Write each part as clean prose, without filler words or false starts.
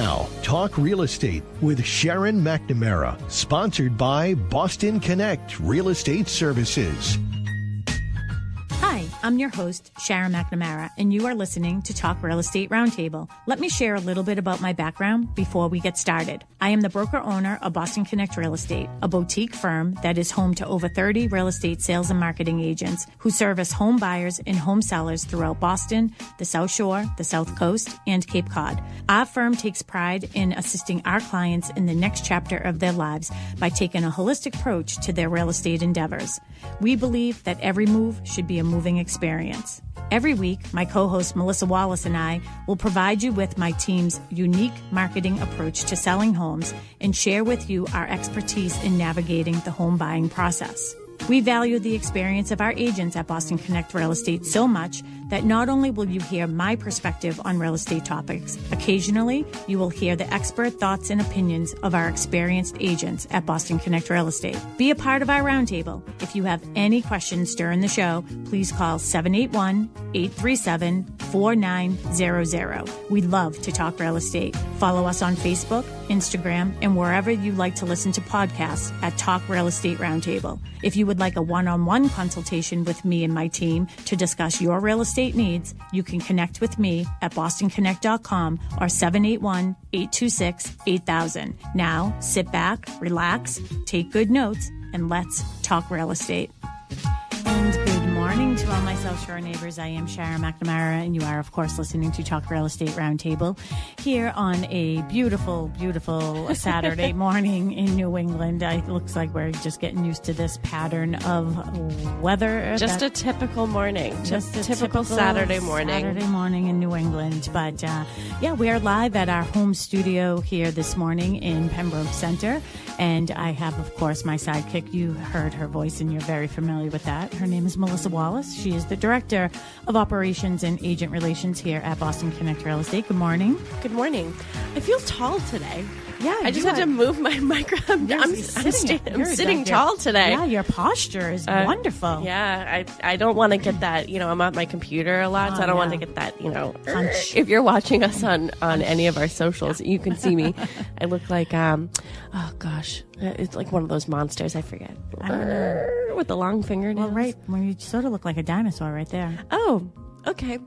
Now, Talk Real Estate with Sharon McNamara, sponsored by Boston Connect Real Estate Services. Hi, I'm your host, Sharon McNamara, and you are listening to Talk Real Estate Roundtable. Let me share a little bit about my background before we get started. I am the broker-owner of Boston Connect Real Estate, a boutique firm that is home to over 30 real estate sales and marketing agents who service home buyers and home sellers throughout Boston, the South Shore, the South Coast, and Cape Cod. Our firm takes pride in assisting our clients in the next chapter of their lives by taking a holistic approach to their real estate endeavors. We believe that every move should be a moving experience. Every week, my co-host Melissa Wallace and I will provide you with my team's unique marketing approach to selling homes and share with you our expertise in navigating the home buying process. We value the experience of our agents at Boston Connect Real Estate so much that not only will you hear my perspective on real estate topics, occasionally you will hear the expert thoughts and opinions of our experienced agents at Boston Connect Real Estate. Be a part of our roundtable. If you have any questions during the show, please call 781-837-4900. We love to talk real estate. Follow us on Facebook, Instagram, and wherever you like to listen to podcasts at Talk Real Estate Roundtable. If you would like a one-on-one consultation with me and my team to discuss your real estate needs, you can connect with me at bostonconnect.com or 781-826-8000. Now, sit back, relax, take good notes, and let's talk real estate. And good morning to all my South Shore neighbors. I am Sharon McNamara, and you are, of course, listening to Talk Real Estate Roundtable here on a beautiful, beautiful Saturday morning in New England. It looks like we're just getting used to this pattern of weather. Just a typical morning. Just a typical Saturday morning. Saturday morning in New England. But, we are live at our home studio here this morning in Pembroke Center. And I have, of course, my sidekick. You heard her voice, and you're very familiar with that. Her name is Melissa Wallace. She is the Director of Operations and Agent Relations here at Boston Connect Real Estate. Good morning. Good morning. I feel tall today. Yeah, I just had to move my microphone. Yes, I'm sitting tall today. Yeah, your posture is wonderful. Yeah, I don't want to get that, I'm at my computer a lot, so I don't want to get that, Punch. If you're watching us on any of our socials, you can see me. I look like, it's like one of those monsters, I forget. I don't know. With the long fingernails. Well, right, well, you sort of look like a dinosaur right there. Oh, okay.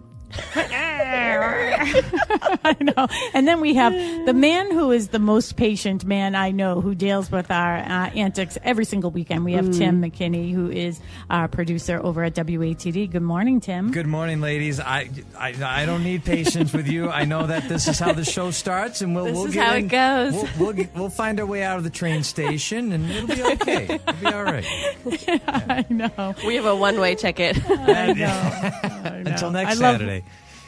I know. And then we have the man who is the most patient man I know, who deals with our antics every single weekend. We have Tim McKinney, who is our producer over at WATD. Good morning, Tim. Good morning, ladies. I don't need patience with you. I know that this is how the show starts, and we'll get how in. it goes. We'll find our way out of the train station, and it'll be okay. It'll be all right. Yeah, I know. We have a one-way ticket. I know. Until next Saturday.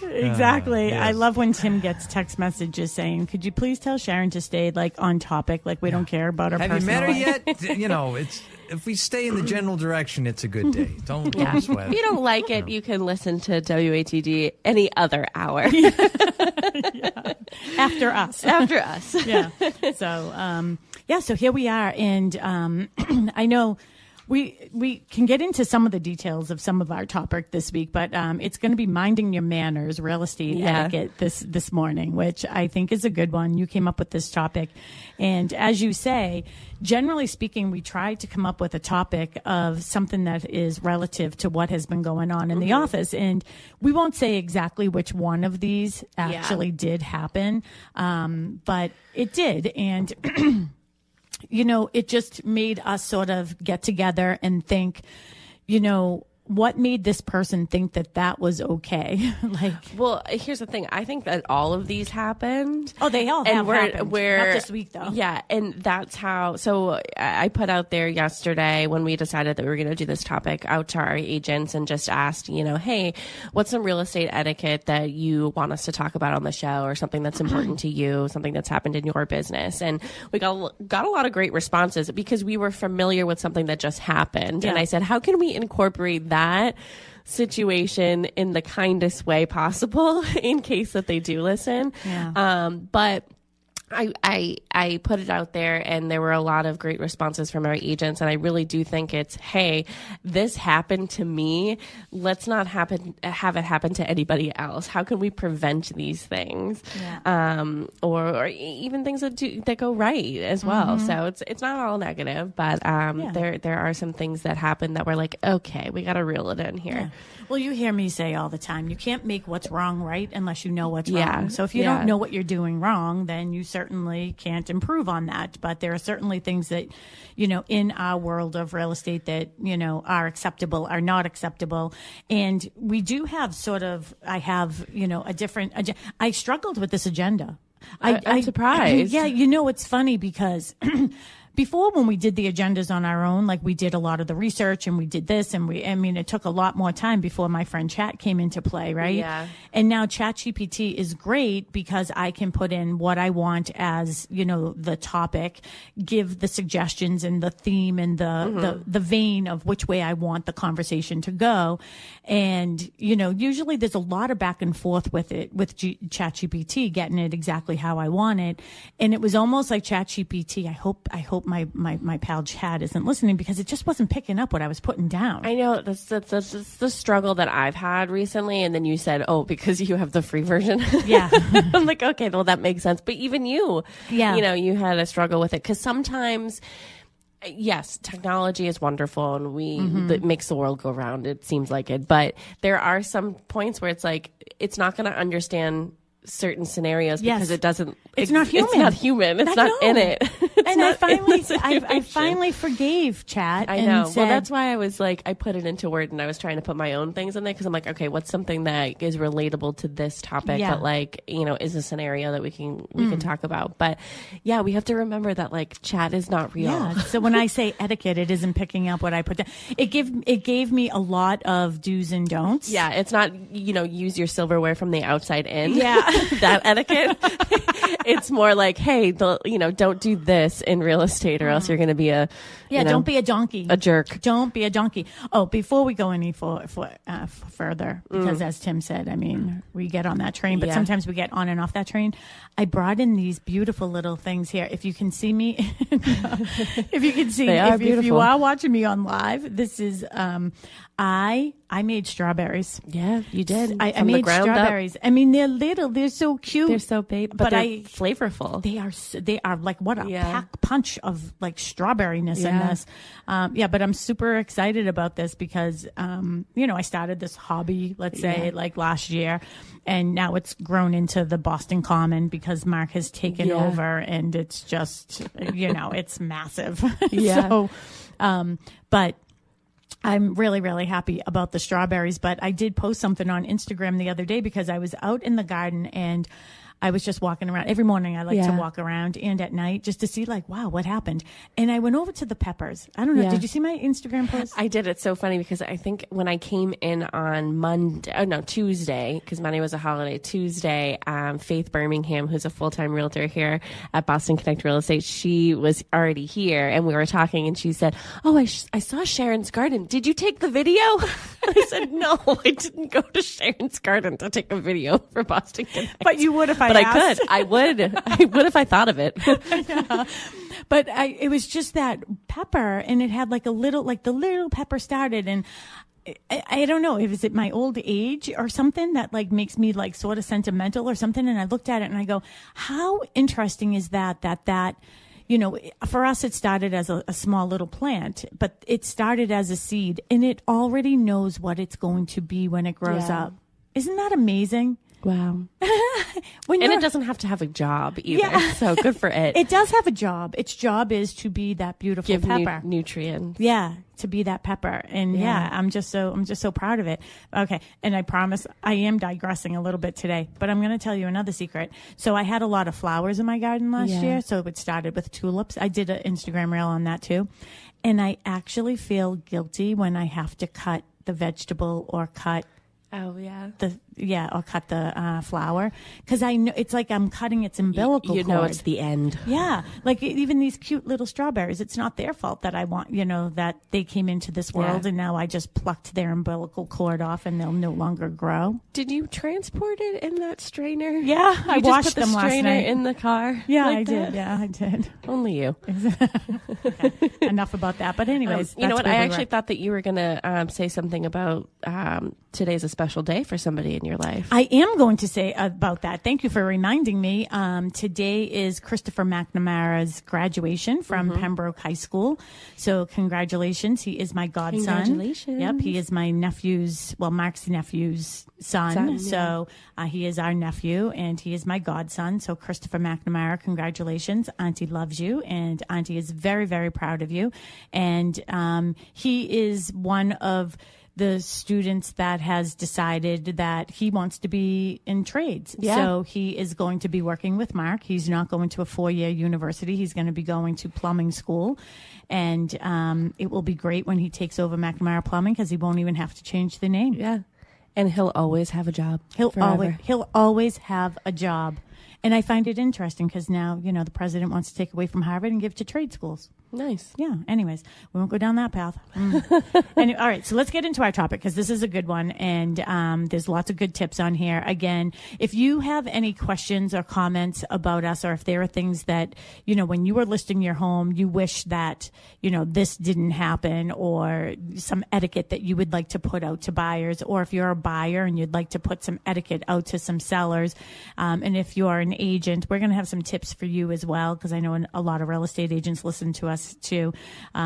Exactly. Yes. I love when Tim gets text messages saying, "Could you please tell Sharon to stay on topic? We don't care about her Have personal you met her life." yet? If we stay in the general direction, it's a good day. Don't sweat. If you don't like it, you can listen to WATD any other hour. Yeah. After us. After us. Yeah. So, so here we are. And I know we can get into some of the details of some of our topic this week, but it's going to be minding your manners, real estate etiquette this morning, which I think is a good one. You came up with this topic. And as you say, generally speaking, we try to come up with a topic of something that is relative to what has been going on in the office. And we won't say exactly which one of these actually did happen, but it did. And it just made us sort of get together and think, what made this person think that was okay? Well, here's the thing. I think that all of these happened. Oh, they all have happened. Not this week, though. Yeah, and that's how. So I put out there yesterday when we decided that we were going to do this topic out to our agents and just asked, hey, what's some real estate etiquette that you want us to talk about on the show, or something that's important to you, something that's happened in your business? And we got a lot of great responses because we were familiar with something that just happened. Yeah. And I said, how can we incorporate that situation in the kindest way possible in case that they do listen? Yeah. But I put it out there, and there were a lot of great responses from our agents. And I really do think it's, hey, this happened to me. Let's not have it happen to anybody else. How can we prevent these things? Yeah. Or even things that go right as well. So it's not all negative, but there are some things that happen that we're like, okay, we got to reel it in here. Yeah. Well, you hear me say all the time, you can't make what's wrong right unless you know what's wrong. So if you don't know what you're doing wrong, then you certainly can't improve on that. But there are certainly things that, in our world of real estate that, are acceptable, are not acceptable. And we do have I have a different, I struggled with this agenda. I'm surprised. Yeah, it's funny because before, when we did the agendas on our own, like we did a lot of the research and we did this and it took a lot more time before my friend Chat came into play, right? Yeah. And now ChatGPT is great because I can put in what I want as, the topic, give the suggestions and the theme and the vein of which way I want the conversation to go. And, usually there's a lot of back and forth with it, with ChatGPT, getting it exactly how I want it. And it was almost like ChatGPT. I hope my pal Chad isn't listening, because it just wasn't picking up what I was putting down. I know that's the struggle that I've had recently. And then you said, oh, because you have the free version. Yeah. I'm like, okay, well, that makes sense. But even you, you had a struggle with it, because sometimes, yes, technology is wonderful and that makes the world go round. It seems like it. But there are some points where it's like, it's not going to understand certain scenarios because it doesn't. It's not human. It's not human. It's not in it. And I finally forgave Chat. I know. Well, that's why I was like, I put it into Word and I was trying to put my own things in there, because I'm like, okay, what's something that is relatable to this topic, but like, is a scenario that we can talk about. But yeah, we have to remember that like Chat is not real. Yeah. So when I say etiquette, it isn't picking up what I put down. It gave me a lot of do's and don'ts. Yeah, it's not use your silverware from the outside in. Yeah. That etiquette. It's more like, hey, don't do this in real estate, or else you're going to be don't be a donkey, a jerk. Don't be a donkey. Oh, before we go any further, because as Tim said, I mean, we get on that train, but sometimes we get on and off that train. I brought in these beautiful little things here. If you can see me, if you can see, if you are watching me on live, this is I made strawberries. Yeah, you did. I made strawberries. I mean, they're little. They're so cute. They're so big, but they're flavorful. They are like what a pack punch of like strawberryness in this. But I'm super excited about this because, I started this hobby, let's say like last year, and now it's grown into the Boston Common because Mark has taken over, and it's just, it's massive. Yeah. So, but I'm really, really happy about the strawberries. But I did post something on Instagram the other day because I was out in the garden and I was just walking around. Every morning I like to walk around, and at night, just to see like, wow, what happened? And I went over to the peppers. I don't know. Did you see my Instagram post? I did. It's so funny because I think when I came in on Tuesday, because Monday was a holiday, Tuesday, Faith Birmingham, who's a full-time realtor here at Boston Connect Real Estate, she was already here and we were talking, and she said, oh, I saw Sharon's garden. Did you take the video? I said, no, I didn't go to Sharon's garden to take a video for Boston Connect. But you would if I But I could. I would if I thought of it. Yeah. But it was just that pepper, and it had like the little pepper started, and I don't know, is it my old age or something that like makes me like sort of sentimental or something? And I looked at it and I go, how interesting is that for us, it started as a small little plant, but it started as a seed, and it already knows what it's going to be when it grows up. Isn't that amazing? Wow. And it doesn't have to have a job either. Yeah. So good for it. It does have a job. Its job is to be that beautiful pepper. Nutrients. Yeah, to be that pepper. And I'm just so proud of it. Okay. And I promise I am digressing a little bit today, but I'm going to tell you another secret. So I had a lot of flowers in my garden last year. So it started with tulips. I did an Instagram reel on that too. And I actually feel guilty when I have to cut the vegetable or cut Or cut the flower, because I know it's like I'm cutting its umbilical cord. You know, it's the end. Yeah, like even these cute little strawberries, it's not their fault that I want, that they came into this world and now I just plucked their umbilical cord off and they'll no longer grow. Did you transport it in that strainer? Yeah, I washed them last strainer night in the car. Yeah, like I that? did. Yeah, I did. Only you. Okay, enough about that. But anyways, you know what? I actually thought that you were going to say something about today's a special day for somebody in your life. I am going to say about that. Thank you for reminding me. Today is Christopher McNamara's graduation from Pembroke High School. So congratulations. He is my godson. Congratulations. Yep. He is my Mark's nephew's son. So he is our nephew and he is my godson. So Christopher McNamara, congratulations. Auntie loves you and Auntie is very, very proud of you. And he is one of the students that has decided that he wants to be in trades. Yeah. So he is going to be working with Mark. He's not going to a 4-year university. He's going to be going to plumbing school. And it will be great when he takes over McNamara Plumbing because he won't even have to change the name. Yeah. And he'll always have a job. He'll always have a job. And I find it interesting because now, the president wants to take away from Harvard and give to trade schools. Nice. Yeah. Anyways, we won't go down that path. Anyway, all right. So let's get into our topic because this is a good one. And there's lots of good tips on here. Again, if you have any questions or comments about us, or if there are things that, when you are listing your home, you wish that, this didn't happen, or some etiquette that you would like to put out to buyers, or if you're a buyer and you'd like to put some etiquette out to some sellers. And if you are an agent, we're going to have some tips for you as well, because I know a lot of real estate agents listen to us too.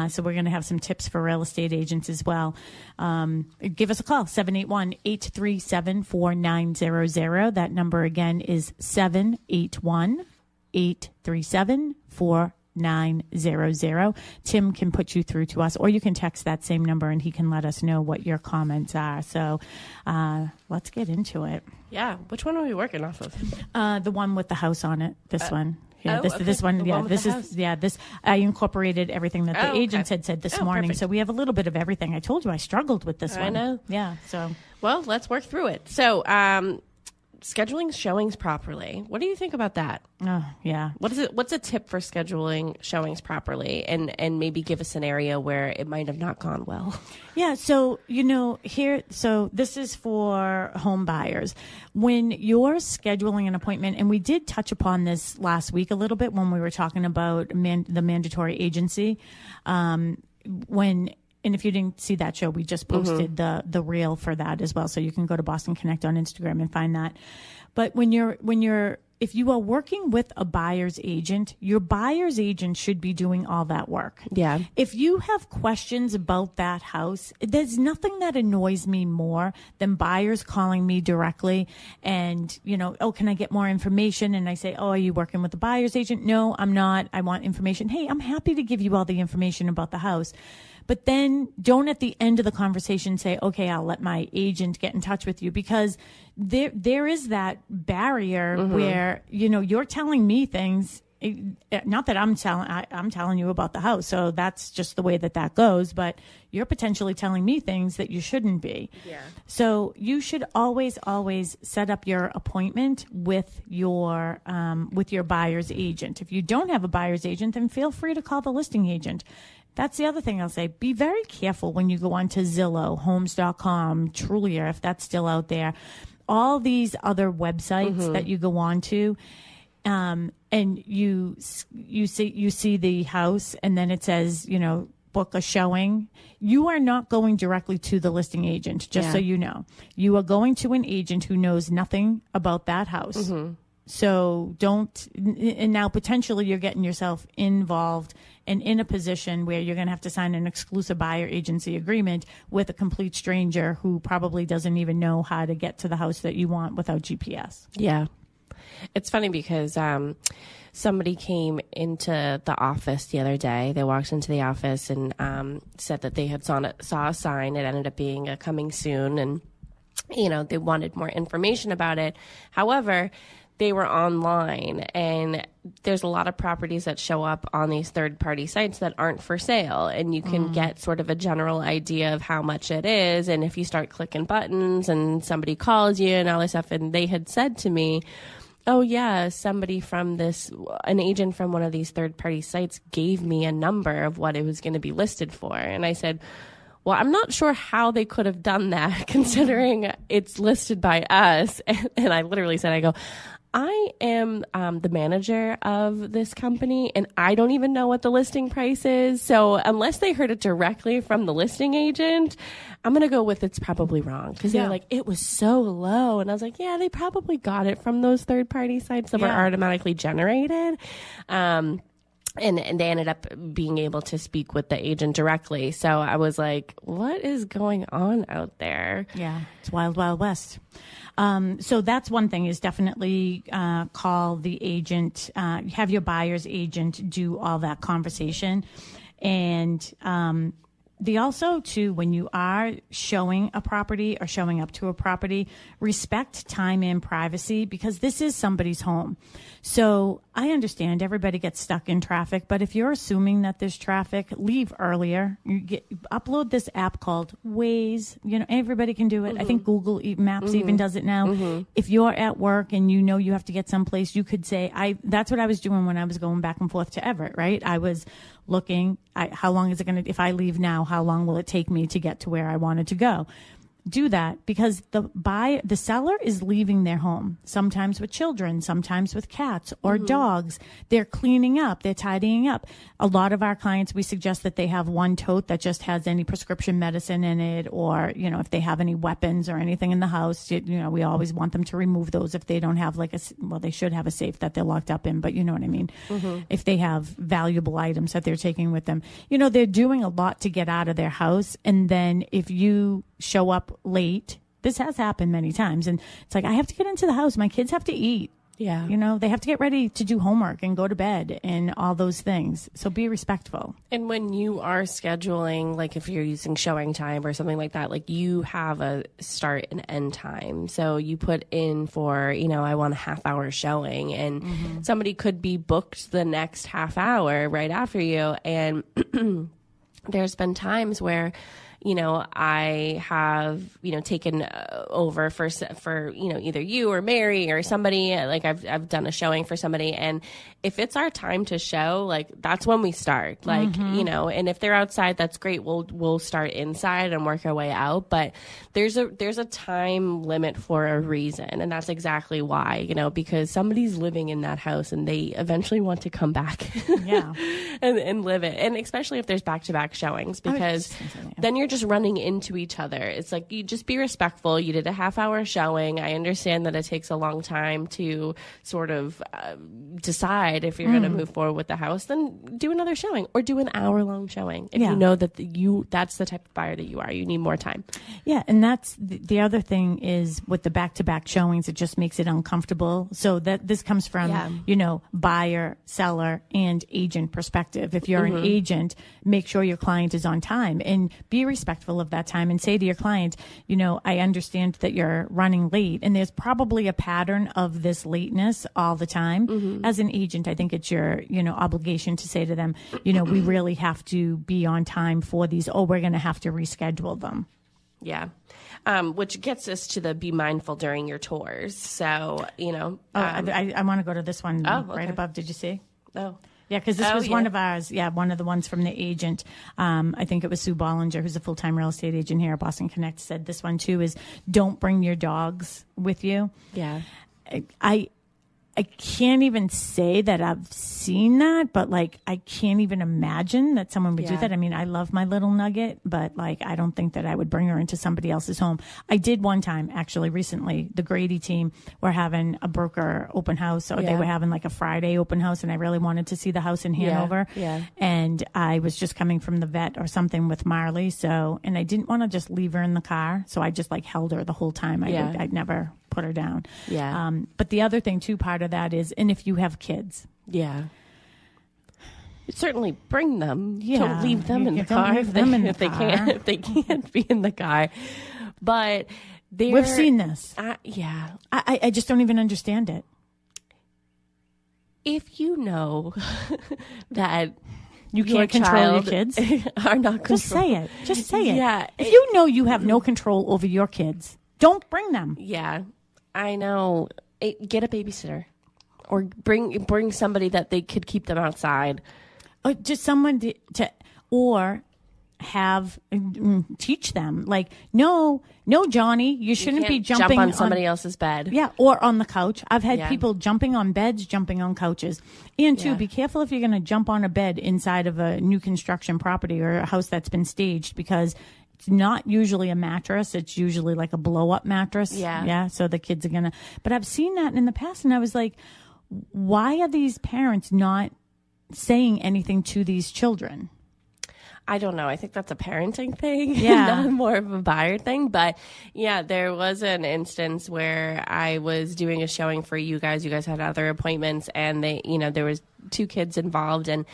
So we're going to have some tips for real estate agents as well. Give us a call, 781-837-4900. That number again is 781-837-4900. Tim can put you through to us, or you can text that same number and he can let us know what your comments are. So let's get into it. Yeah. Which one are we working off of? The one with the house on it. This one. Yeah, okay. this one. The Yeah, one with this the is. house. Yeah, this. I incorporated everything that the agents had said this morning. Perfect. So we have a little bit of everything. I told you I struggled with this one. I know. Yeah. So. Well, let's work through it. So, scheduling showings properly. What do you think about that? Oh, yeah. What's a tip for scheduling showings properly, and maybe give a scenario where it might have not gone well? Yeah. So, so this is for home buyers. When you're scheduling an appointment, and we did touch upon this last week a little bit when we were talking about the mandatory agency, and if you didn't see that show, we just posted the reel for that as well. So you can go to Boston Connect on Instagram and find that. But if you are working with a buyer's agent, your buyer's agent should be doing all that work. Yeah. If you have questions about that house, there's nothing that annoys me more than buyers calling me directly and, can I get more information? And I say, are you working with a buyer's agent? No, I'm not. I want information. Hey, I'm happy to give you all the information about the house. But then don't at the end of the conversation say, okay, I'll let my agent get in touch with you, because there is that barrier where, you're telling me things. Not that I'm telling you about the house. So that's just the way that goes. But you're potentially telling me things that you shouldn't be. Yeah. So you should always set up your appointment with your buyer's agent. If you don't have a buyer's agent, then feel free to call the listing agent. That's the other thing I'll say. Be very careful when you go on to Zillow, Homes.com, Trulia, if that's still out there. All these other websites that you go on to, and you see the house, and then it says, book a showing. You are not going directly to the listing agent, just so you know. You are going to an agent who knows nothing about that house. So and now potentially you're getting yourself involved and in a position where you're going to have to sign an exclusive buyer agency agreement with a complete stranger who probably doesn't even know how to get to the house that you want without GPS. Yeah. It's funny because somebody came into the office the other day. They walked into the office and said that they had saw a sign. It ended up being a coming soon, and they wanted more information about it. However, they were online and there's a lot of properties that show up on these third-party sites that aren't for sale, and you can get sort of a general idea of how much it is. And if you start clicking buttons and somebody calls you and all this stuff, and they had said to me, oh yeah, somebody from an agent from one of these third-party sites gave me a number of what it was going to be listed for. And I said, well, I'm not sure how they could have done that considering it's listed by us. And I literally said, I go, I am the manager of this company, and I don't even know what the listing price is. So unless they heard it directly from the listing agent, I'm going to go with it's probably wrong. Because they're like, it was so low. And I was like, yeah, they probably got it from those third-party sites that were automatically generated. And they ended up being able to speak with the agent directly. So I was like, what is going on out there? Yeah, it's wild, wild west. So that's one thing, is definitely call the agent, have your buyer's agent do all that conversation. And the also, too, when you are showing a property or showing up to a property, respect time and privacy, because this is somebody's home. So I understand everybody gets stuck in traffic, but if you're assuming that there's traffic, leave earlier. Upload this app called Waze. You know, everybody can do it. I think Google Maps even does it now. If you're at work and you know you have to get someplace, you could say, that's what I was doing when I was going back and forth to Everett, right? I was looking, how long is it going to, if I leave now, how long will it take me to get to where I wanted to go? Do that, because the seller is leaving their home, sometimes with children, sometimes with cats or dogs. They're cleaning up, they're tidying up. A lot of our clients, we suggest that they have one tote that just has any prescription medicine in it, or, you know, if they have any weapons or anything in the house, you know, we always want them to remove those if they don't have they should have a safe that they're locked up in, but you know what I mean? If they have valuable items that they're taking with them, you know, they're doing a lot to get out of their house. And then if you show up late, this has happened many times, and it's like, I have to get into the house, my kids have to eat, you know, they have to get ready to do homework and go to bed and all those things. So be respectful. And when you are scheduling, like if you're using showing time or something like that, like you have a start and end time. So you put in for, you know, I want a half-hour showing, and somebody could be booked the next half hour right after you. And there's been times where, you know, I have, you know, taken over for, you know, either you or Mary or somebody, like I've done a showing for somebody. And if it's our time to show, like, that's when we start, like, you know, and if they're outside, that's great. We'll start inside and work our way out. But there's a time limit for a reason. And that's exactly why, you know, because somebody's living in that house and they eventually want to come back and live it. And especially if there's back-to-back showings, because then you're just running into each other. It's like, you just be respectful. You did a half-hour showing. I understand that it takes a long time to sort of decide if you're going to move forward with the house. Then do another showing, or do an hour-long showing if you know that that's the type of buyer that you are. You need more time. Yeah, and that's the other thing is with the back-to-back showings, it just makes it uncomfortable. So that this comes from you know, buyer, seller, and agent perspective. If you're an agent, make sure your client is on time and be respectful of that time, and say to your client, you know, I understand that you're running late, and there's probably a pattern of this lateness all the time. As an agent, I think it's your, you know, obligation to say to them, you know, we really have to be on time for these, or we're going to have to reschedule them. Yeah. Which gets us to the be mindful during your tours. So, you know, I want to go to this one right above. Did you see? Oh, yeah, because this was one of ours. Yeah, one of the ones from the agent. I think it was Sue Bollinger, who's a full-time real estate agent here at Boston Connect, said this one too is don't bring your dogs with you. Yeah. I can't even say that I've seen that, but like, I can't even imagine that someone would do that. I mean, I love my little nugget, but like, I don't think that I would bring her into somebody else's home. I did one time, actually, recently. The Grady team were having a broker open house, or they were having like a Friday open house, and I really wanted to see the house in Hanover. Yeah. And I was just coming from the vet or something with Marley, and I didn't want to just leave her in the car, so I just like held her the whole time. I'd never put her down. Yeah. But the other thing too, part of that is, and if you have kids, certainly bring them. Yeah. Don't leave them in the car if they can't be in the car. But we've seen this. Yeah. I just don't even understand it. if you know that You your can't control your child kids. are not control. Just say it. Just say it. Yeah. If you know you have no control over your kids, don't bring them. Yeah, I know. Get a babysitter, or bring somebody that they could keep them outside. Or just someone or have teach them like no Johnny, you shouldn't be jumping on somebody else's bed. Yeah, or on the couch. I've had people jumping on beds, jumping on couches. And two, be careful if you're going to jump on a bed inside of a new construction property or a house that's been staged, because it's not usually a mattress. It's usually like a blow up mattress. Yeah. So the kids are going to, but I've seen that in the past, and I was like, why are these parents not saying anything to these children? I don't know. I think that's a parenting thing, not more of a buyer thing. But yeah, there was an instance where I was doing a showing for you guys. You guys had other appointments, and there was 2 kids involved, and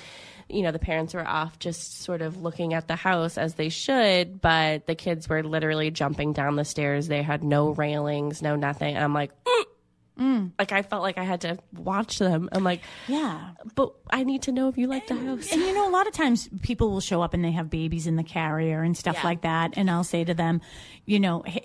the parents were off just sort of looking at the house as they should, but the kids were literally jumping down the stairs. They had no railings, no nothing. And I'm like, like, I felt like I had to watch them. I'm like, yeah, but I need to know if you like the house. And a lot of times people will show up and they have babies in the carrier and stuff like that. And I'll say to them, hey,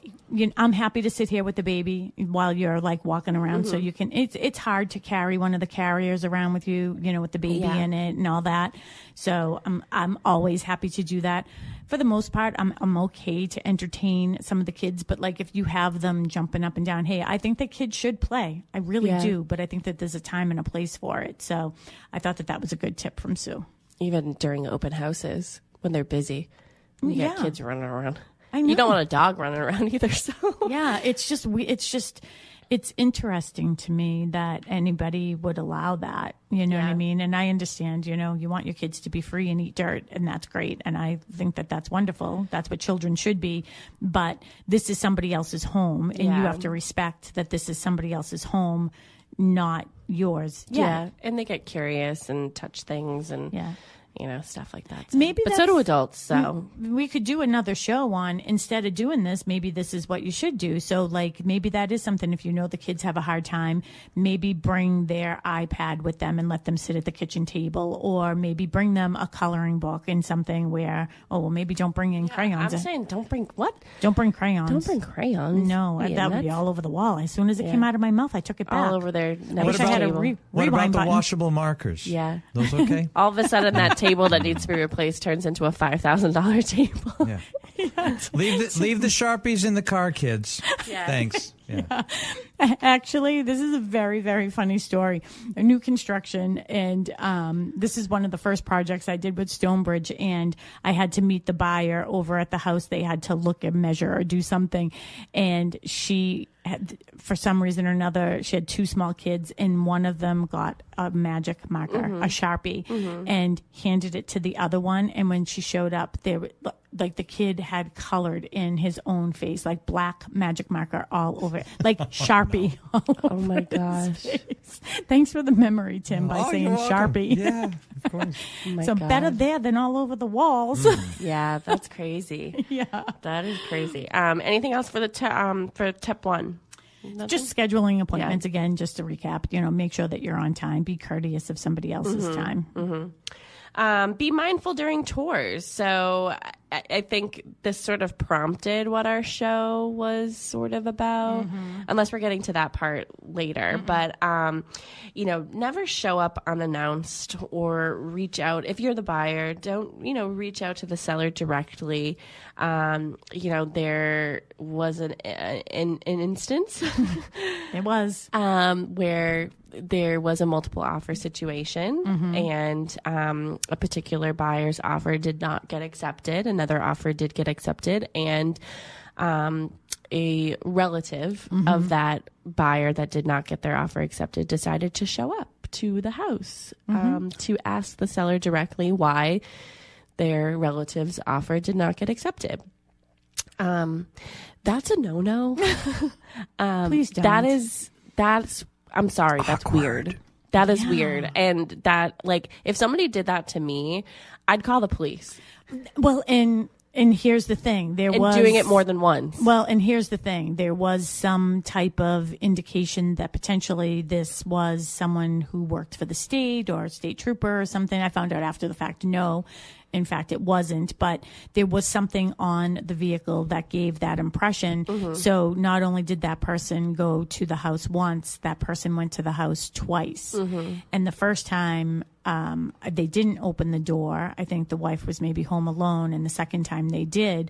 I'm happy to sit here with the baby while you're like walking around. So you can, it's hard to carry one of the carriers around with you, with the baby in it and all that. So I'm always happy to do that. For the most part, I'm okay to entertain some of the kids, but like if you have them jumping up and down, hey, I think the kids should play. I really do, but I think that there's a time and a place for it. So I thought that was a good tip from Sue. Even during open houses when they're busy, you get kids running around. I know. You don't want a dog running around either. So yeah, it's interesting to me that anybody would allow that, what I mean? And I understand, you want your kids to be free and eat dirt, and that's great. And I think that that's wonderful. That's what children should be. But this is somebody else's home, and you have to respect that this is somebody else's home, not yours. Yeah. And they get curious and touch things and stuff like that. So. Maybe but so do adults. So we could do another show on, instead of doing this, maybe this is what you should do. So like maybe that is something, if the kids have a hard time, maybe bring their iPad with them and let them sit at the kitchen table, or maybe bring them a coloring book and something where, maybe don't bring in crayons. I'm saying don't bring what? Don't bring crayons. Don't bring crayons. No, that would be all over the wall. As soon as it came out of my mouth, I took it back. All over there. I wish I had a what about the button. washable markers? Yeah. Those okay? All of a sudden that table that needs to be replaced turns into a $5,000 table. Yeah. Leave the Sharpies in the car, kids. Yeah. Thanks. Yeah. Actually, this is a very, very funny story. A new construction, and this is one of the first projects I did with Stonebridge, and I had to meet the buyer over at the house. They had to look and measure or do something, and she had, for some reason or another, she had 2 small kids, and one of them got a magic marker, a Sharpie, and handed it to the other one. And when she showed up, they were like, the kid had colored in his own face, like black magic marker all over it, like Sharpie. All over my gosh. Thanks for the memory, Tim, by saying Sharpie. Yeah, of course. So better there than all over the walls. Yeah, that's crazy. Yeah. That is crazy. Anything else for the for tip 1? Nothing? Just scheduling appointments again, just to recap, make sure that you're on time. Be courteous of somebody else's time. Be mindful during tours. So I think this sort of prompted what our show was sort of about, unless we're getting to that part later. But, never show up unannounced or reach out. If you're the buyer, don't, reach out to the seller directly. There was an instance. It was. Where there was a multiple offer situation, and a particular buyer's offer did not get accepted. Another offer did get accepted, and a relative of that buyer that did not get their offer accepted decided to show up to the house to ask the seller directly why their relative's offer did not get accepted. That's a no-no. Please don't. That's I'm sorry, that's weird. That is weird. And that, like, if somebody did that to me, I'd call the police. Well, and And here's the thing, doing it more than once. Well, and here's the thing, there was some type of indication that potentially this was someone who worked for the state or a state trooper or something. I found out after the fact, no, in fact, it wasn't, but there was something on the vehicle that gave that impression. Mm-hmm. So not only did that person go to the house once, that person went to the house twice. Mm-hmm. And the first time, they didn't open the door. I think the wife was maybe home alone, and the second time they did.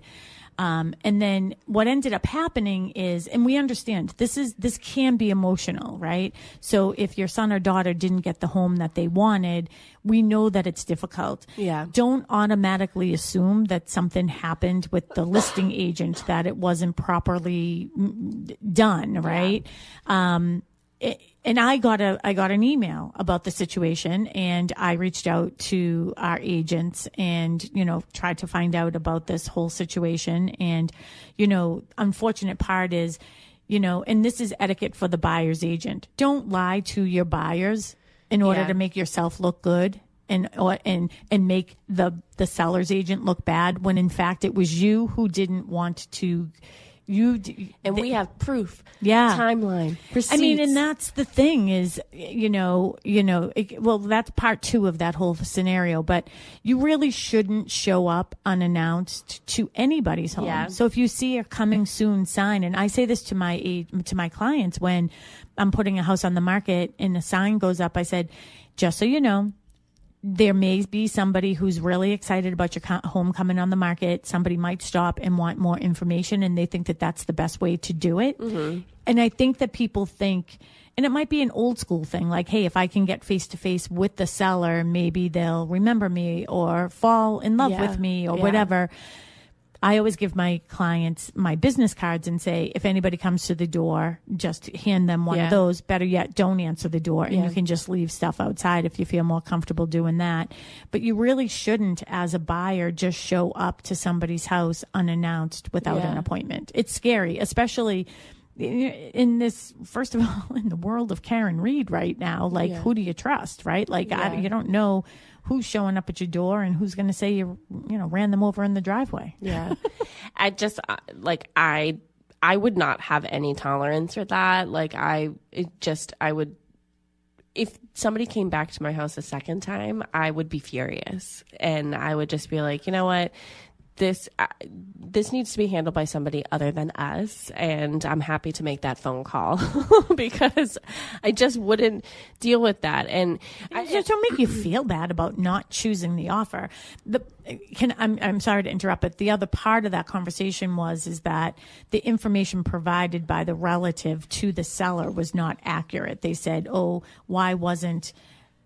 And then what ended up happening is, and we understand this can be emotional, right? So if your son or daughter didn't get the home that they wanted, we know that it's difficult. Yeah. Don't automatically assume that something happened with the listing agent, that it wasn't properly done, right? Yeah. And I got an email about the situation, and I reached out to our agents and, tried to find out about this whole situation. And, unfortunate part is, and this is etiquette for the buyer's agent. Don't lie to your buyers in order to make yourself look good and make the seller's agent look bad, when in fact it was you who didn't want to. We have proof. Yeah. Timeline. Receipts. I mean, and that's the thing is, that's part two of that whole scenario, but you really shouldn't show up unannounced to anybody's home. Yeah. So if you see a coming soon sign, and I say this to my clients when I'm putting a house on the market and a sign goes up, I said, just so you know, there may be somebody who's really excited about your home coming on the market. Somebody might stop and want more information, and they think that that's the best way to do it. Mm-hmm. And I think that people think, and it might be an old school thing, like, hey, if I can get face to face with the seller, maybe they'll remember me or fall in love with me or whatever. I always give my clients my business cards and say, if anybody comes to the door, just hand them one of those. Better yet, don't answer the door, and you can just leave stuff outside if you feel more comfortable doing that. But you really shouldn't, as a buyer, just show up to somebody's house unannounced without an appointment. It's scary, especially in this, first of all, in the world of Karen Reed right now. Like, who do you trust, right? Like, you don't know who's showing up at your door and who's going to say you ran them over in the driveway. Yeah. I just, I would not have any tolerance for that. Like, I would, if somebody came back to my house a second time, I would be furious. And I would just be like, you know what? This needs to be handled by somebody other than us, and I'm happy to make that phone call because I just wouldn't deal with that. And just don't make you feel bad about not choosing the offer. I'm sorry to interrupt, but the other part of that conversation is that the information provided by the relative to the seller was not accurate. They said, "Oh, why wasn't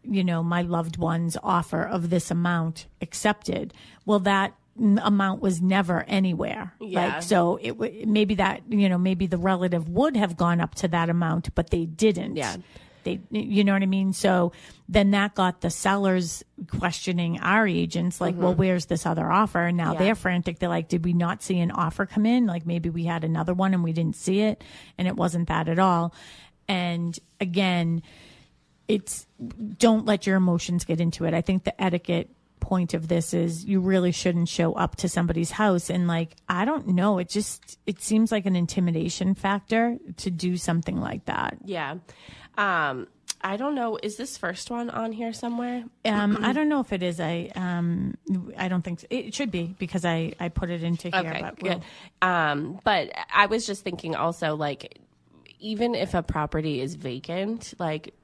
my loved one's offer of this amount accepted?" Well, that amount was never anywhere. Yeah. Like, so maybe that, maybe the relative would have gone up to that amount, but they didn't. Yeah. You know what I mean? So then that got the sellers questioning our agents, like, well, where's this other offer? And now they're frantic. They're like, did we not see an offer come in? Like, maybe we had another one and we didn't see it, and it wasn't that at all. And again, don't let your emotions get into it. I think the etiquette point of this is you really shouldn't show up to somebody's house and, like, I don't know, it seems like an intimidation factor to do something like that. Yeah. I don't know, is this first one on here somewhere? I don't know if it is. I don't think so. It should be, because I put it into here. Okay, but good. But I was just thinking also, like, even if a property is vacant, like,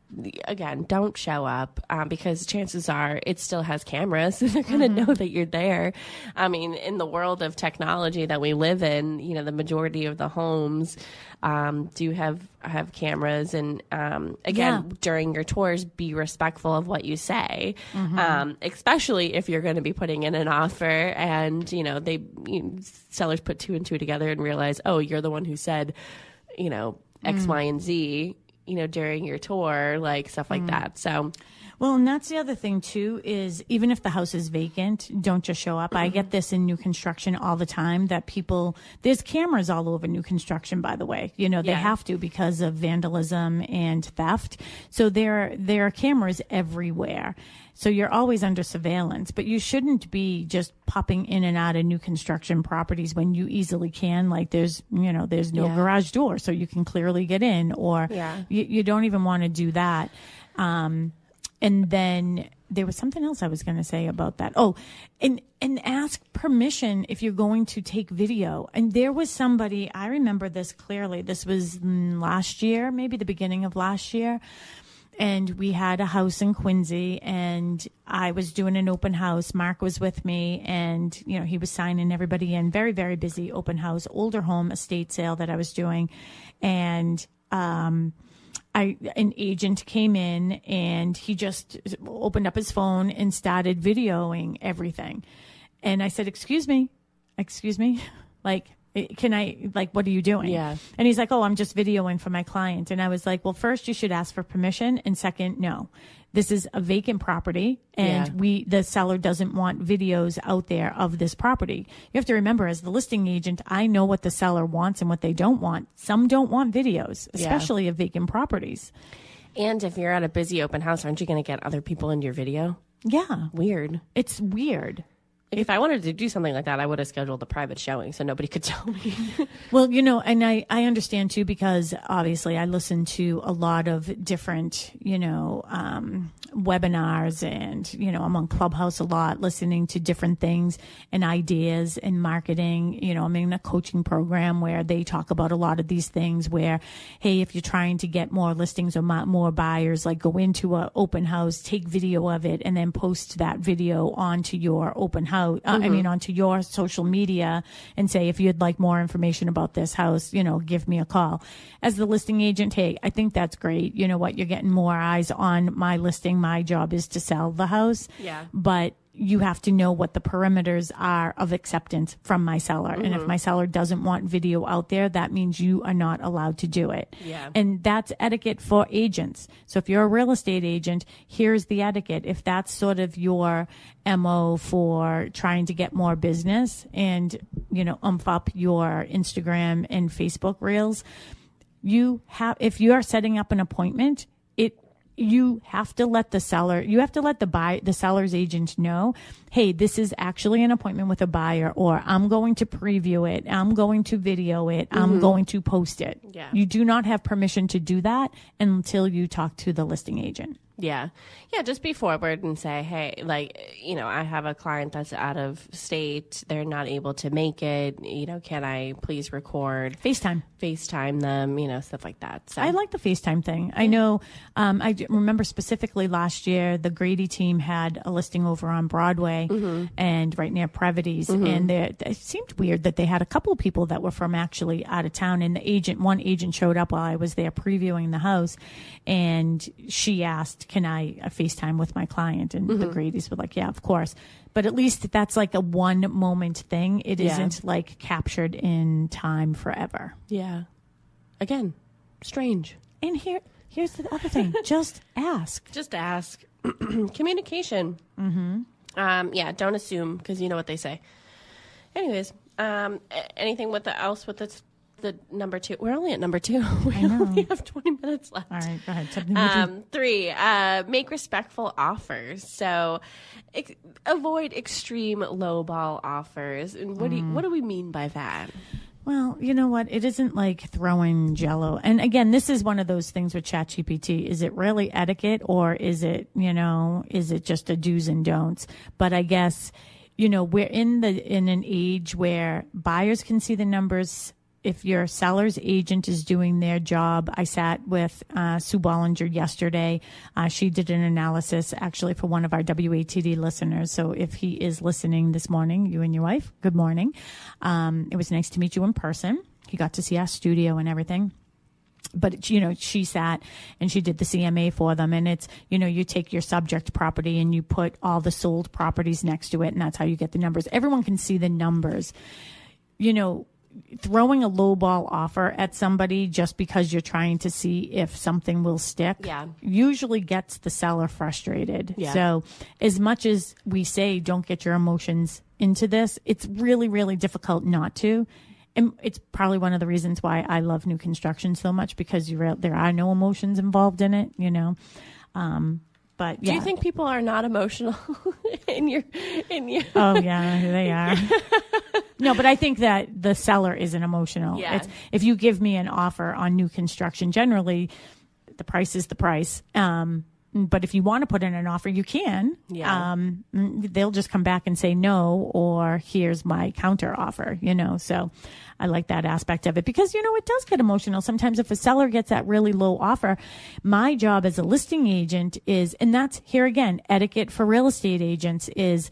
again, don't show up because chances are it still has cameras. They're going to know that you're there. I mean, in the world of technology that we live in, the majority of the homes do have cameras. And again, during your tours, be respectful of what you say, especially if you're going to be putting in an offer and, sellers put two and two together and realize, oh, you're the one who said, X, Y, and Z, during your tour, like stuff like that. So, Well, and that's the other thing too, is even if the house is vacant, don't just show up. I get this in new construction all the time, that there's cameras all over new construction, by the way. They have to, because of vandalism and theft. So there are cameras everywhere. So you're always under surveillance, but you shouldn't be just popping in and out of new construction properties when you easily can. Like there's no garage door, so you can clearly get in, or you don't even want to do that. And then there was something else I was going to say about that. Oh, and ask permission if you're going to take video. And there was somebody, I remember this clearly. This was last year, maybe the beginning of last year. And we had a house in Quincy, and I was doing an open house. Mark was with me, and, he was signing everybody in. Very, very busy open house, older home estate sale that I was doing. And, an agent came in, and he just opened up his phone and started videoing everything. And I said, excuse me, like, can I, like, what are you doing? Yeah. And he's like, oh, I'm just videoing for my client. And I was like, well, first you should ask for permission. And second, no, this is a vacant property, and the seller doesn't want videos out there of this property. You have to remember, as the listing agent, I know what the seller wants and what they don't want. Some don't want videos, especially of vacant properties. And if you're at a busy open house, aren't you going to get other people into your video? Yeah. Weird. It's weird. If I wanted to do something like that, I would have scheduled a private showing so nobody could tell me. Well, and I understand too, because obviously I listen to a lot of different, webinars, and, I'm on Clubhouse a lot, listening to different things and ideas and marketing. I'm in a coaching program where they talk about a lot of these things where, hey, if you're trying to get more listings or more buyers, like go into an open house, take video of it, and then post that video onto your open house. Onto your social media, and say, if you'd like more information about this house, give me a call. As the listing agent, hey, I think that's great. You know what? You're getting more eyes on my listing. My job is to sell the house. Yeah. But you have to know what the perimeters are of acceptance from my seller. And if my seller doesn't want video out there, that means you are not allowed to do it. Yeah. And that's etiquette for agents. So if you're a real estate agent, here's the etiquette. If that's sort of your MO for trying to get more business and, ump up your Instagram and Facebook reels, if you are setting up an appointment, you have to let the seller's agent know, hey, this is actually an appointment with a buyer, or I'm going to preview it, I'm going to video it, I'm going to post it. Yeah. You do not have permission to do that until you talk to the listing agent. Yeah. Yeah. Just be forward and say, hey, I have a client that's out of state. They're not able to make it. Can I please record? FaceTime them, stuff like that. So I like the FaceTime thing. I know, I remember specifically last year, the Grady team had a listing over on Broadway and right near Previties. And it seemed weird that they had a couple of people that were from actually out of town. And one agent showed up while I was there previewing the house, and she asked, can I FaceTime with my client? And the Gradys were like, yeah, of course. But at least that's like a one moment thing. It isn't like captured in time forever. Yeah. Again, strange. And here's the other thing. Just ask. Just ask. Communication. Yeah, don't assume, because you know what they say. Anyways, anything else with the number 2? We're only at number 2. We only have 20 minutes left. All right, go ahead. 3, make respectful offers. So avoid extreme lowball offers. And what do we mean by that? Well, you know what? It isn't like throwing Jello. And again, this is one of those things with ChatGPT. Is it really etiquette, or is it just a do's and don'ts? But I guess, we're in an age where buyers can see the numbers. If your seller's agent is doing their job, I sat with Sue Bollinger yesterday. She did an analysis actually for one of our WATD listeners. So if he is listening this morning, you and your wife, good morning. It was nice to meet you in person. He got to see our studio and everything. But, she sat and she did the CMA for them. And it's, you take your subject property and you put all the sold properties next to it. And that's how you get the numbers. Everyone can see the numbers. throwing a lowball offer at somebody just because you're trying to see if something will stick usually gets the seller frustrated. Yeah. So as much as we say don't get your emotions into this, it's really, really difficult not to. And it's probably one of the reasons why I love new construction so much, because there are no emotions involved in it, you know. But do you think people are not emotional in your? Oh yeah, they are. No, but I think that the seller isn't emotional. Yeah. If you give me an offer on new construction, generally the price is the price. But if you want to put in an offer, you can. Yeah. They'll just come back and say no, or here's my counter offer, you know. So I like that aspect of it, because, you know, it does get emotional. Sometimes if a seller gets that really low offer, my job as a listing agent is, and that's here again, etiquette for real estate agents is,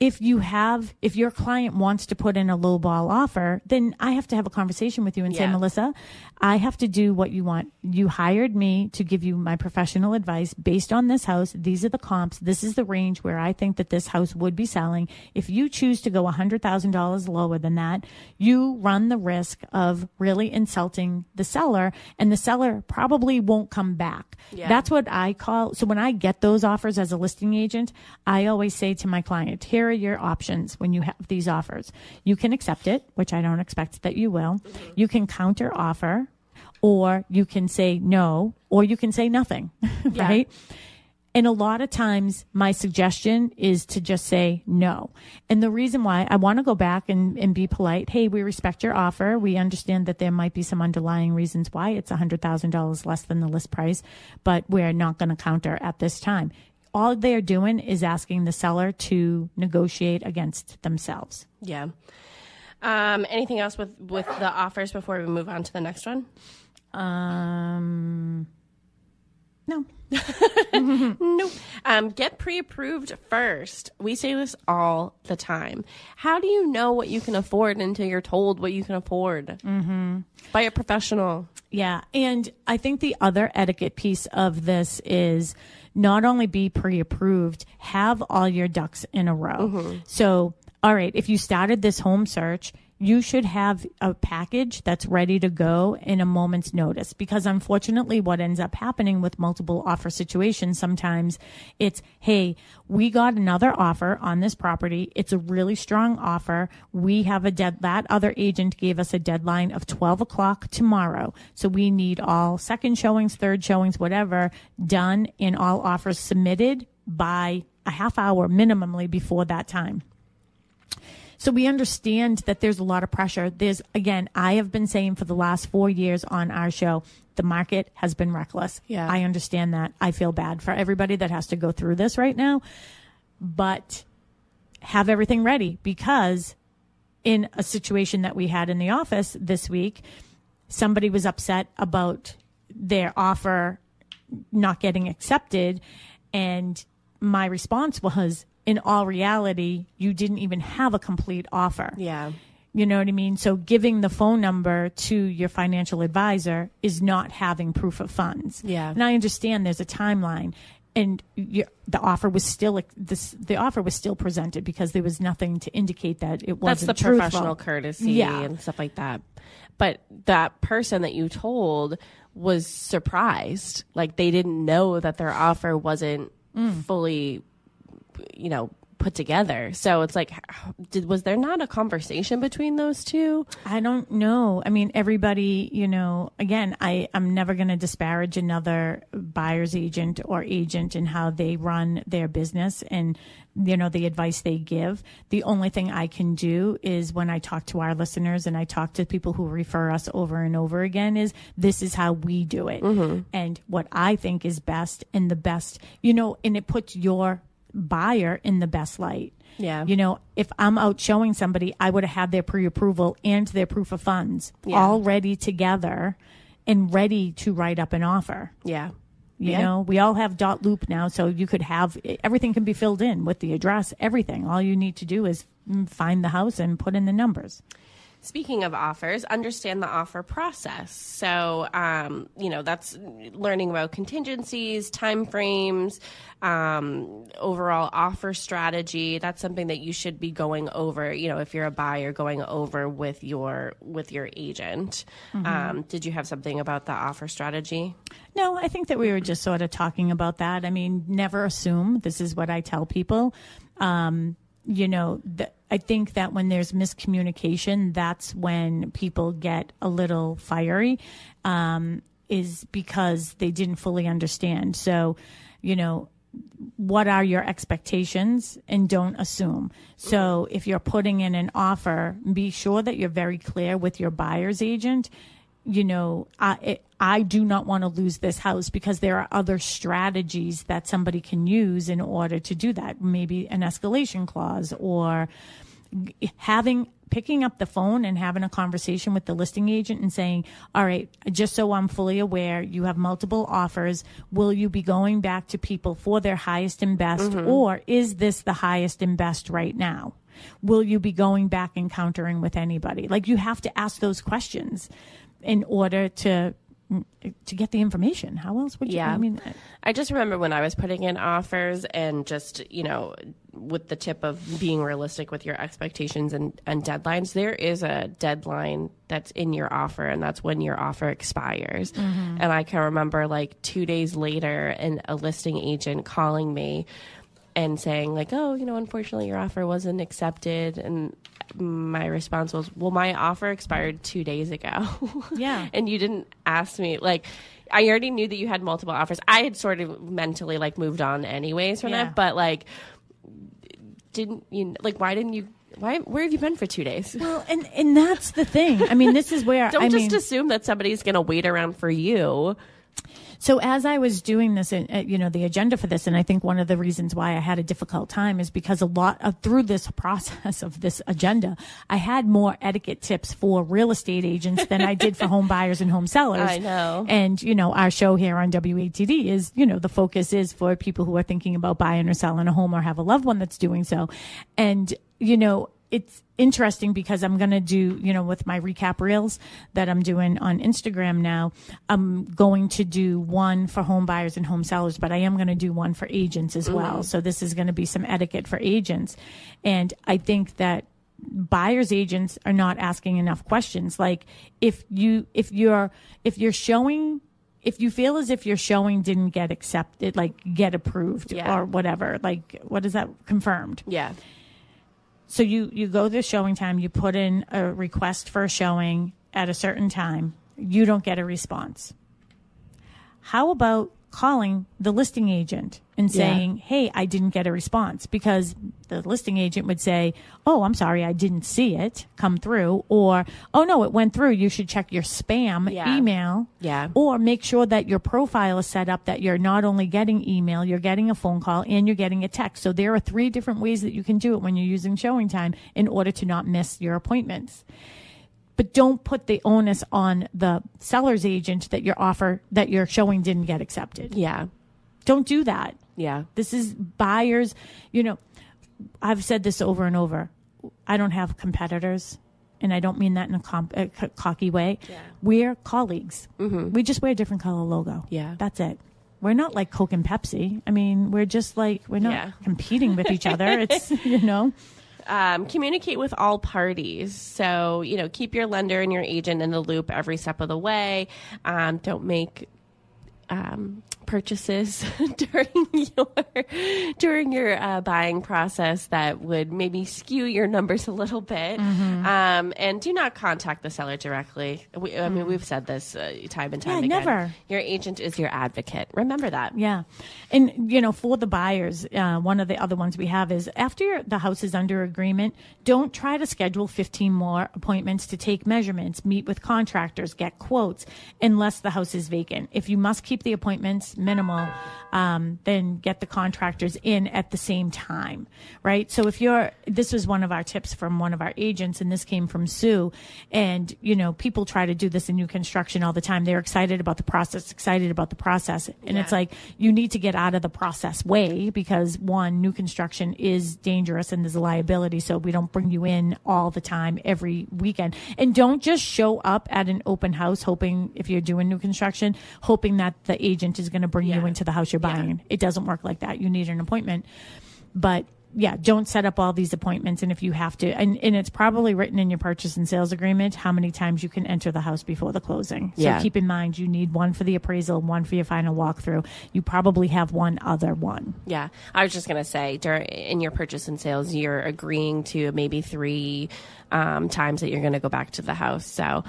if your client wants to put in a lowball offer, then I have to have a conversation with you and say, Melissa, I have to do what you want. You hired me to give you my professional advice based on this house. These are the comps. This is the range where I think that this house would be selling. If you choose to go $100,000 lower than that, you run the risk of really insulting the seller, and the seller probably won't come back. Yeah. That's what I call. So when I get those offers as a listing agent, I always say to my client, here are your options when you have these offers. You can accept it, which I don't expect that you will. Mm-hmm. You can counter offer, or you can say no, or you can say nothing, right? And a lot of times my suggestion is to just say no. And the reason why I want to go back and be polite, hey, we respect your offer. We understand that there might be some underlying reasons why it's $100,000 less than the list price, but we're not going to counter at this time. All they're doing is asking the seller to negotiate against themselves. Yeah. Anything else with the offers before we move on to the next one? No. Nope. Get pre-approved first. We say this all the time. How do you know what you can afford until you're told what you can afford? Mm-hmm. By a professional. Yeah. And I think the other etiquette piece of this is not only be pre-approved, have all your ducks in a row. Mm-hmm. So, all right, if you started this home search, you should have a package that's ready to go in a moment's notice, because unfortunately what ends up happening with multiple offer situations, sometimes it's, hey, we got another offer on this property. It's a really strong offer. We have that other agent gave us a deadline of 12 o'clock tomorrow. So we need all second showings, third showings, whatever, done, and all offers submitted by a half hour minimally before that time. So we understand that there's a lot of pressure. Again, I have been saying for the last 4 years on our show, the market has been reckless. Yeah. I understand that. I feel bad for everybody that has to go through this right now, but have everything ready, because in a situation that we had in the office this week, somebody was upset about their offer not getting accepted. And my response was, in all reality, you didn't even have a complete offer. Yeah. You know what I mean? So giving the phone number to your financial advisor is not having proof of funds. Yeah. And I understand there's a timeline, and the offer was still presented, because there was nothing to indicate that it wasn't That's the truthful. Professional courtesy and stuff like that. But that person that you told was surprised. Like, they didn't know that their offer wasn't fully, put together. So it's like, was there not a conversation between those two? I don't know. I mean, everybody, again, I'm never going to disparage another buyer's agent or agent and how they run their business and, the advice they give. The only thing I can do is, when I talk to our listeners and I talk to people who refer us over and over again, is this is how we do it. Mm-hmm. And what I think is best, and the best, and it puts your buyer in the best light. Yeah. If I'm out showing somebody, I would have had their pre-approval and their proof of funds all ready together and ready to write up an offer. Yeah. We all have .loop now, so you could have everything can be filled in with the address, everything. All you need to do is find the house and put in the numbers. Speaking of offers, understand the offer process. So, that's learning about contingencies, timeframes, overall offer strategy. That's something that you should be going over, if you're a buyer, going over with your agent. Did you have something about the offer strategy? No, I think that we were just sort of talking about that. I mean, never assume. This is what I tell people. I think that when there's miscommunication, that's when people get a little fiery, is because they didn't fully understand. So, what are your expectations, and don't assume. So if you're putting in an offer, be sure that you're very clear with your buyer's agent. I do not want to lose this house, because there are other strategies that somebody can use in order to do that. Maybe an escalation clause, or picking up the phone and having a conversation with the listing agent and saying, all right, just so I'm fully aware, you have multiple offers. Will you be going back to people for their highest and best, or is this the highest and best right now? Will you be going back and countering with anybody? Like, you have to ask those questions in order to get the information. How else would you? Yeah. I mean, I just remember when I was putting in offers, and just, with the tip of being realistic with your expectations and deadlines, there is a deadline that's in your offer, and that's when your offer expires. And I can remember, like, 2 days later, a listing agent calling me and saying, like, oh, unfortunately your offer wasn't accepted. And my response was, well, my offer expired 2 days ago. Yeah. And you didn't ask me, like, I already knew that you had multiple offers. I had sort of mentally, like, moved on anyways from that, but, like, where have you been for 2 days? Well, and that's the thing. I mean, this is where don't assume that somebody's going to wait around for you. So as I was doing this, the agenda for this, and I think one of the reasons why I had a difficult time is because through this process of this agenda, I had more etiquette tips for real estate agents than I did for home buyers and home sellers. I know. And, our show here on WATD is, the focus is for people who are thinking about buying or selling a home or have a loved one that's doing so. And, it's interesting because I'm going to do, with my recap reels that I'm doing on Instagram now, I'm going to do one for home buyers and home sellers, but I am going to do one for agents as well. So this is going to be some etiquette for agents. And I think that buyers agents are not asking enough questions. Like, if you feel as if your showing didn't get accepted, like get approved or whatever, like, what is that? Confirmed. Yeah. So you go to showing time, you put in a request for a showing at a certain time, you don't get a response. How about calling the listing agent and saying, hey, I didn't get a response? Because the listing agent would say, oh, I'm sorry, I didn't see it come through. Or, oh, no, it went through. You should check your spam email. Yeah. Or make sure that your profile is set up that you're not only getting email, you're getting a phone call, and you're getting a text. So there are 3 different ways that you can do it when you're using showing time in order to not miss your appointments. But don't put the onus on the seller's agent that your showing didn't get accepted. Yeah. Don't do that. Yeah. This is buyers. I've said this over and over. I don't have competitors, and I don't mean that in a cocky way. Yeah. We're colleagues. We just wear a different color logo. Yeah. That's it. We're not like Coke and Pepsi. I mean, we're just like, we're not competing with each other. It's, communicate with all parties. So, keep your lender and your agent in the loop every step of the way. Don't make purchases during your buying process that would maybe skew your numbers a little bit. And do not contact the seller directly. I mean, we've said this time and time again. Never. Your agent is your advocate. Remember that. Yeah. And, for the buyers, one of the other ones we have is after the house is under agreement, don't try to schedule 15 more appointments to take measurements, meet with contractors, get quotes, unless the house is vacant. If you must keep the appointments, it's minimal, then get the contractors in at the same time, right? So this was one of our tips from one of our agents, and this came from Sue. And, people try to do this in new construction all the time. They're excited about the process. And it's like, you need to get out of the process way, because one, new construction is dangerous and there's a liability. So we don't bring you in all the time every weekend. And don't just show up at an open house hoping, if you're doing new construction, hoping that the agent is going to bring you into the house you're buying. It doesn't work like that. You need an appointment. But don't set up all these appointments. And if you have to, and it's probably written in your purchase and sales agreement how many times you can enter the house before the closing. So keep in mind, you need one for the appraisal, one for your final walkthrough. You probably have one other one. Yeah. I was just going to say, in your purchase and sales, you're agreeing to maybe 3 times that you're going to go back to the house. So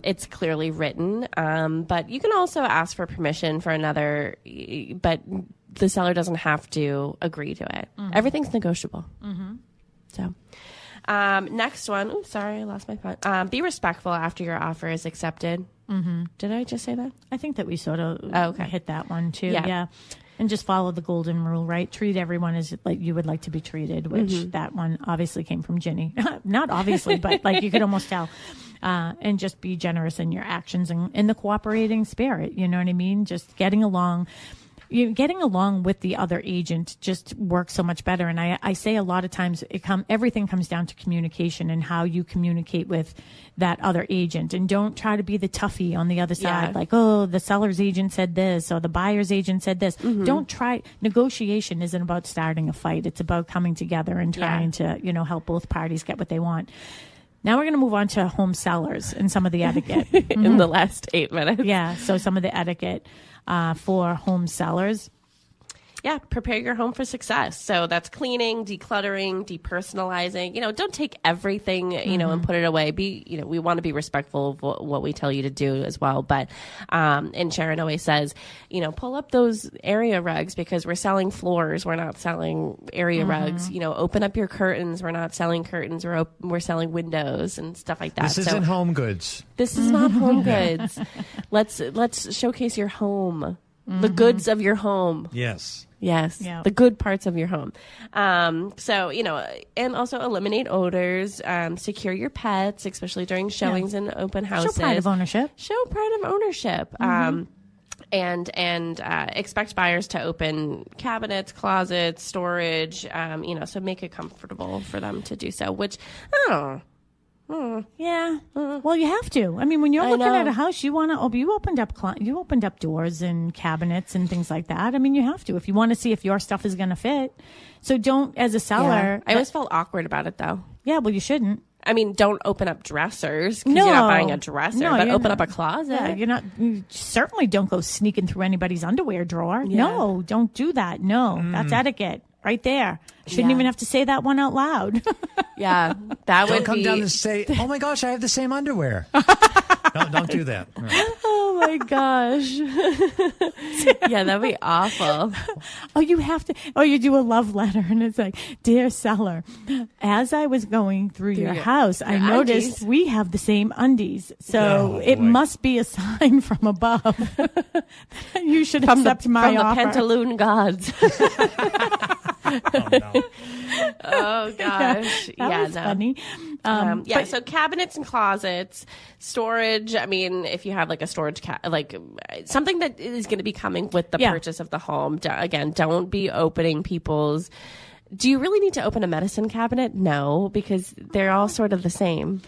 it's clearly written. But you can also ask for permission for another, but the seller doesn't have to agree to it. Everything's negotiable. So next one. Oh, sorry, I lost my thought. Be respectful after your offer is accepted. Did I just say that? I think that we sort of hit that one too. Yeah. And just follow the golden rule, right? Treat everyone as like you would like to be treated, which that one obviously came from Ginny. Not obviously, but like you could almost tell. And just be generous in your actions and in the cooperating spirit. You know what I mean? Just getting along with the other agent just works so much better. And I say a lot of times everything comes down to communication and how you communicate with that other agent. And don't try to be the toughie on the other side. Like, oh, the seller's agent said this or the buyer's agent said this. Don't try. Negotiation isn't about starting a fight. It's about coming together and trying to, help both parties get what they want. Now we're going to move on to home sellers and some of the etiquette. In the last 8 minutes. Yeah. So some of the etiquette for home sellers. Yeah, prepare your home for success. So that's cleaning, decluttering, depersonalizing. Don't take everything, and put it away. We want to be respectful of what we tell you to do as well. But, and Sharon always says, pull up those area rugs because we're selling floors. We're not selling area rugs. Open up your curtains. We're not selling curtains. We're selling windows and stuff like that. This isn't home goods. This is not home goods. Let's showcase your home. The goods of your home. Yes. Yeah. The good parts of your home. So, and also eliminate odors, secure your pets, especially during showings and open houses. Show pride of ownership. And expect buyers to open cabinets, closets, storage, so make it comfortable for them to do so, which, Yeah. Well, you have to. I mean, when you're looking at a house, you want to. You opened up doors and cabinets and things like that. I mean, you have to if you want to see if your stuff is going to fit. So don't, as a seller. Yeah. I always felt awkward about it, though. Yeah. Well, you shouldn't. I mean, don't open up dressers because you're not buying a dresser, but open up a closet. Yeah, you certainly don't go sneaking through anybody's underwear drawer. Yeah. No, don't do that. No, that's etiquette. Right there. Shouldn't even have to say that one out loud. Yeah, that would come down and say, "Oh my gosh, I have the same underwear." Don't do that. Right. Oh my gosh. Yeah, that'd be awful. Oh, you have to. Oh, you do a love letter, and it's like, "Dear seller, as I was going through your house, I noticed we have the same undies. So it must be a sign from above. You should accept my offer." From the Pantaloon gods. Oh, no. Oh gosh. That was funny. So cabinets and closets, storage. I mean, if you have like a storage something that is going to be coming with the purchase of the home. Again, don't be opening people's. Do you really need to open a medicine cabinet? No, because they're all sort of the same.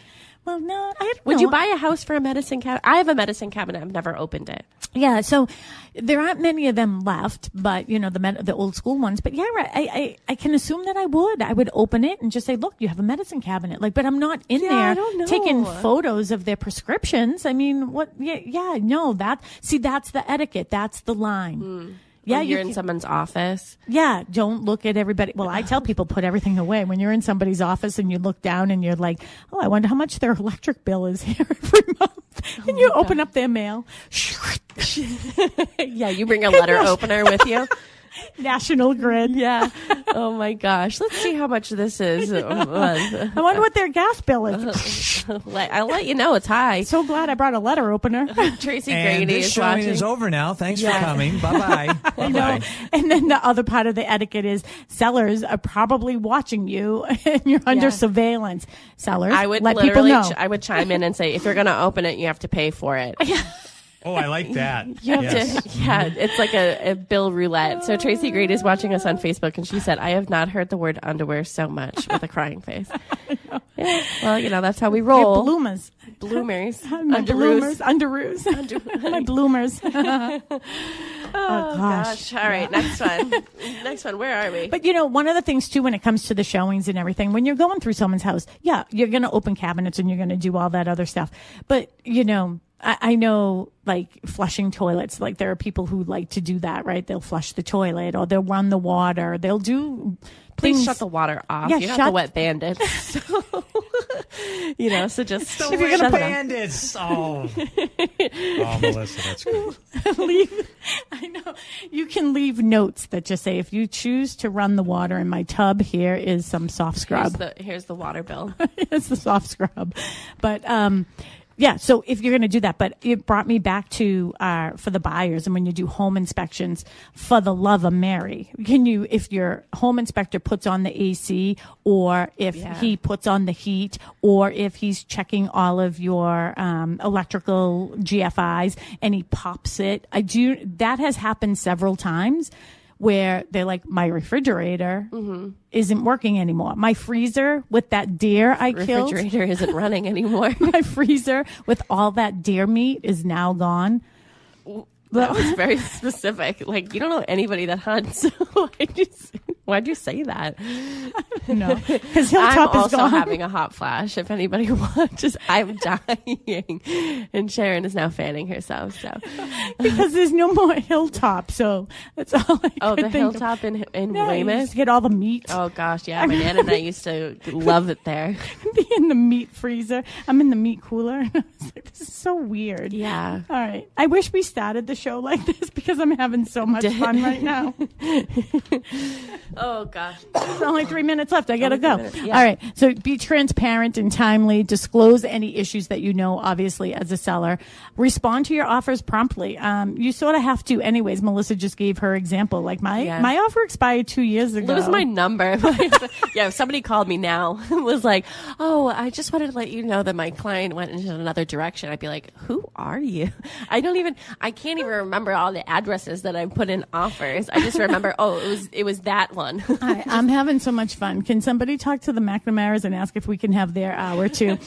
Well, no. Would you buy a house for a medicine cabinet? I have a medicine cabinet. I've never opened it. Yeah, so there aren't many of them left, but the old school ones. But yeah, right. I can assume that I would open it and just say, "Look, you have a medicine cabinet." But I'm not in there I don't know. taking photos of their prescriptions. I mean, what? Yeah, no. That's the etiquette. That's the line. Yeah, you're in someone's office. Yeah, don't look at everybody. Well, I tell people put everything away. When you're in somebody's office and you look down and you're like, "Oh, I wonder how much their electric bill is here every month." And you open up their mail. Yeah, you bring a letter opener with you. National Grid. Yeah. Oh my gosh. Let's see how much this is a month. I wonder what their gas bill is. I'll let you know. It's high. So glad I brought a letter opener. Tracy And Grady this is showing watching. is over now. Thanks for coming. Bye-bye. Bye-bye. And then the other part of the etiquette is sellers are probably watching you and you're under surveillance. Sellers, I would let people literally, know. I would chime in and say, if you're going to open it, you have to pay for it. Oh, I like that. You have to, it's like a bill roulette. So Tracy Grady is watching us on Facebook, and she said, I have not heard the word underwear so much, with a crying face. Yeah. Well, that's how we roll. Your bloomers. Bloomers. My bloomers. Underoos. My bloomers. Oh, gosh. All right. Next one. Next one. Where are we? But, one of the things, too, when it comes to the showings and everything, when you're going through someone's house, you're going to open cabinets and you're going to do all that other stuff. But, I know, like, flushing toilets, like, there are people who like to do that, right? They'll flush the toilet or they'll run the water. They'll do Please things. shut the water off. Yeah, You're not the wet bandits. So, so just... The If you're gonna wet bandits. Oh, Melissa, that's cool. I know. You can leave notes that just say, if you choose to run the water in my tub, here is some soft scrub. Here's the water bill. It's the soft scrub. But, so if you're going to do that, but it brought me back to, for the buyers, and when you do home inspections, for the love of Mary, if your home inspector puts on the AC, or if he puts on the heat, or if he's checking all of your, electrical GFIs and he pops it, that has happened several times, where they're like, my refrigerator isn't working anymore. My freezer with that deer I killed. Refrigerator isn't running anymore. My freezer with all that deer meat is now gone. That was very specific. Like, you don't know anybody that hunts. Why'd you say that? No, because I'm Hilltop is also gone. having a hot flash. If anybody watches, I'm dying. And Sharon is now fanning herself. So because there's no more Hilltop, so that's all I Oh, could the think Hilltop in You Weymouth? just get all the meat. Oh, gosh, yeah. My Nana and I used to love it there. Be in the meat freezer. I'm in the meat cooler. I was like, this is so weird. Yeah. All right. I wish we started the show like this because I'm having so much fun right now. Oh, gosh. There's only 3 minutes left. I got to go. Yeah. All right. So be transparent and timely. Disclose any issues that you know, obviously, as a seller. Respond to your offers promptly. You sort of have to anyways. Melissa just gave her example. Like my offer expired 2 years ago. Lose my number. Yeah, if somebody called me now and was like, oh, I just wanted to let you know that my client went into another direction. I'd be like, who are you? I can't even remember all the addresses that I put in offers. I just remember, it was that one. I'm having so much fun. Can somebody talk to the McNamaras and ask if we can have their hour too?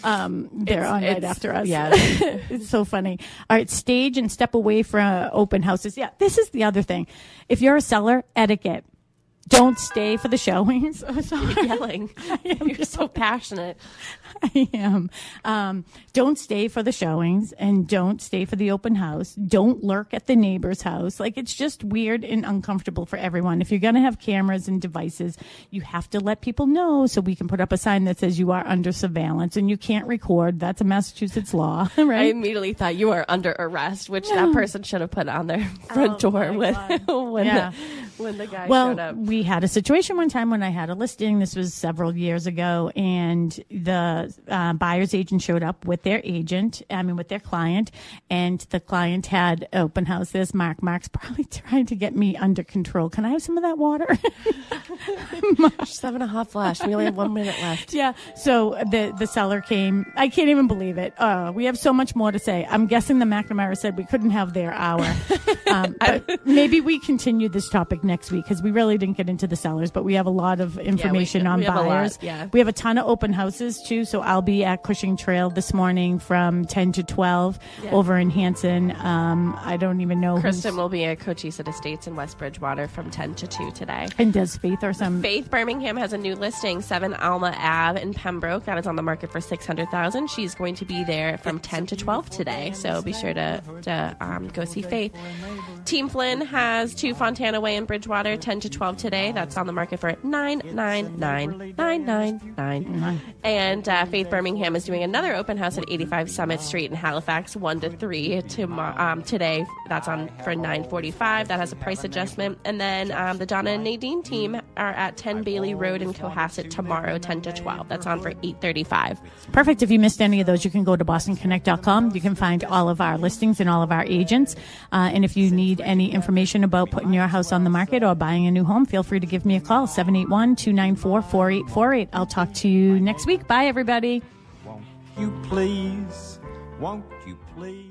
They're on right after us. Yeah. It's so funny. All right. Stage and step away from open houses. Yeah. This is the other thing. If you're a seller, etiquette. Don't stay for the showings. Oh, sorry. You're yelling. You're so passionate. I am. Don't stay for the showings and don't stay for the open house. Don't lurk at the neighbor's house. Like, it's just weird and uncomfortable for everyone. If you're going to have cameras and devices, you have to let people know so we can put up a sign that says you are under surveillance and you can't record. That's a Massachusetts law, right? I immediately thought you were under arrest, which that person should have put on their front door when the guy showed up. We had a situation one time when I had a listing. This was several years ago, and the buyer's agent showed up with their client, and the client had open house. There's Mark. Mark's probably trying to get me under control. Can I have some of that water? Just having a hot flash. We only have 1 minute left. Yeah. So the seller came. I can't even believe it. We have so much more to say. I'm guessing the McNamara said we couldn't have their hour. But maybe we continue this topic next week because we really didn't get into the sellers, but we have a lot of information on buyers. We have a ton of open houses too. So I'll be at Cushing Trail this morning from 10 to 12 over in Hanson. I don't even know. Kristen will be at Cochise Estates in West Bridgewater from 10 to 2 today. And does Faith or some? Faith Birmingham has a new listing, 7 Alma Ave in Pembroke. That is on the market for $600,000. She's going to be there from 10 to 12 today. So be sure to go see Faith. Team Flynn has 2 Fontana Way in Bridgewater, 10 to 12 today. That's on the market for $999,999. And Faith Birmingham is doing another open house at 85 Summit Street in Halifax, 1 to 3 today. That's on for $945. That has a price adjustment. And then the Donna and Nadine team are at 10 Bailey Road in Cohasset tomorrow, 10 to 12. That's on for $835. Perfect. If you missed any of those, you can go to bostonconnect.com. You can find all of our listings and all of our agents. And if you need any information about putting your house on the market or buying a new home, feel free to give me a call, 781-294-4848. I'll talk to you next week. Bye, everybody. Won't you please? Won't you please?